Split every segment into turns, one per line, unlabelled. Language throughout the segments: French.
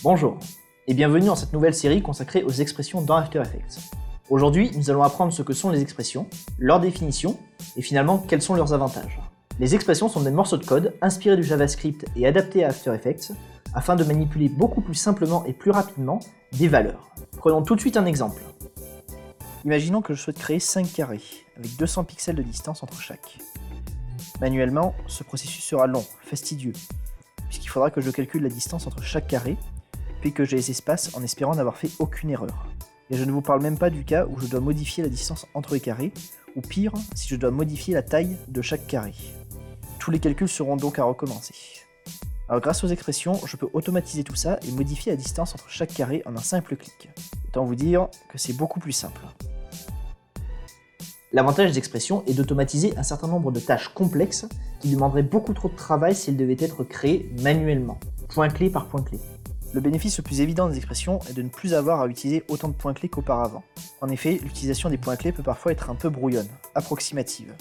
Bonjour, et bienvenue dans cette nouvelle série consacrée aux expressions dans After Effects. Aujourd'hui, nous allons apprendre ce que sont les expressions, leur définition, et finalement, quels sont leurs avantages. Les expressions sont des morceaux de code inspirés du JavaScript et adaptés à After Effects, afin de manipuler beaucoup plus simplement et plus rapidement des valeurs. Prenons tout de suite un exemple. Imaginons que je souhaite créer 5 carrés, avec 200 pixels de distance entre chaque. Manuellement, ce processus sera long, fastidieux, puisqu'il faudra que je calcule la distance entre chaque carré, puis que je les espace en espérant n'avoir fait aucune erreur. Et je ne vous parle même pas du cas où je dois modifier la distance entre les carrés, ou pire, si je dois modifier la taille de chaque carré. Tous les calculs seront donc à recommencer. Alors grâce aux expressions, je peux automatiser tout ça et modifier la distance entre chaque carré en un simple clic. Autant vous dire que c'est beaucoup plus simple. L'avantage des expressions est d'automatiser un certain nombre de tâches complexes qui demanderaient beaucoup trop de travail si elles devaient être créées manuellement, point clé par point clé. Le bénéfice le plus évident des expressions est de ne plus avoir à utiliser autant de points clés qu'auparavant. En effet, l'utilisation des points clés peut parfois être un peu brouillonne, approximative,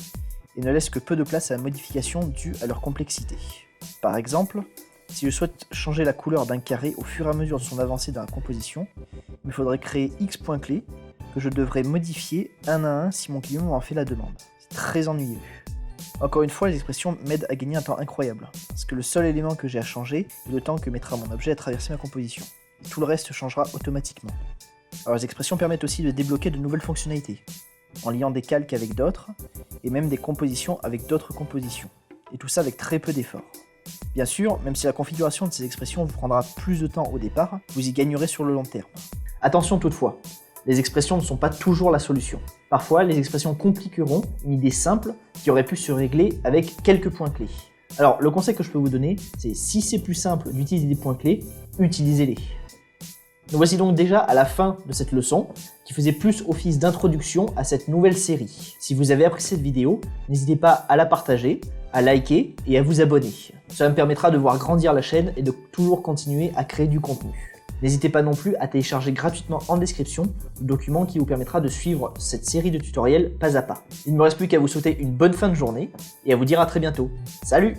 et ne laisse que peu de place à la modification due à leur complexité. Par exemple, si je souhaite changer la couleur d'un carré au fur et à mesure de son avancée dans la composition, il me faudrait créer X points clés que je devrais modifier un à un si mon client en fait la demande. C'est très ennuyeux. Encore une fois, les expressions m'aident à gagner un temps incroyable, parce que le seul élément que j'ai à changer est le temps que mettra mon objet à traverser ma composition. Et tout le reste changera automatiquement. Alors les expressions permettent aussi de débloquer de nouvelles fonctionnalités, en liant des calques avec d'autres, et même des compositions avec d'autres compositions. Et tout ça avec très peu d'efforts. Bien sûr, même si la configuration de ces expressions vous prendra plus de temps au départ, vous y gagnerez sur le long terme. Attention toutefois, les expressions ne sont pas toujours la solution. Parfois, les expressions compliqueront une idée simple qui aurait pu se régler avec quelques points clés. Alors, le conseil que je peux vous donner, c'est si c'est plus simple d'utiliser des points clés, utilisez-les. Nous voici donc déjà à la fin de cette leçon, qui faisait plus office d'introduction à cette nouvelle série. Si vous avez apprécié cette vidéo, n'hésitez pas à la partager, à liker et à vous abonner. Cela me permettra de voir grandir la chaîne et de toujours continuer à créer du contenu. N'hésitez pas non plus à télécharger gratuitement en description le document qui vous permettra de suivre cette série de tutoriels pas à pas. Il ne me reste plus qu'à vous souhaiter une bonne fin de journée et à vous dire à très bientôt. Salut!